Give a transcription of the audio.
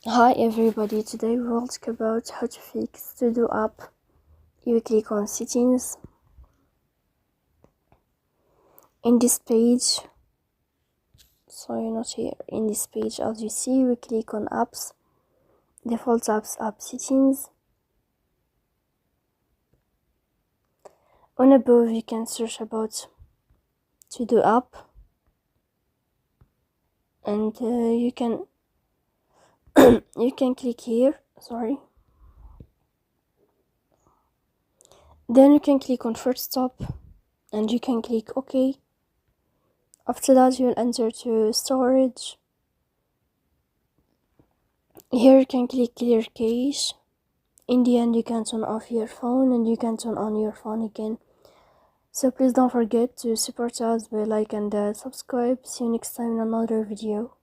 Hi everybody, today we will talk about how to fix To-Do app. You click on settings. In this page, sorry not here, in this page as you see, we click on apps, default apps, app settings. On above you can search about To-Do app and you can you can click here, then you can click on first stop and you can click OK. After that you'll enter to storage. Here you can click clear cache. In the end you can turn off your phone and you can turn on your phone again. So please don't forget to support us by like and subscribe. See you next time in another video.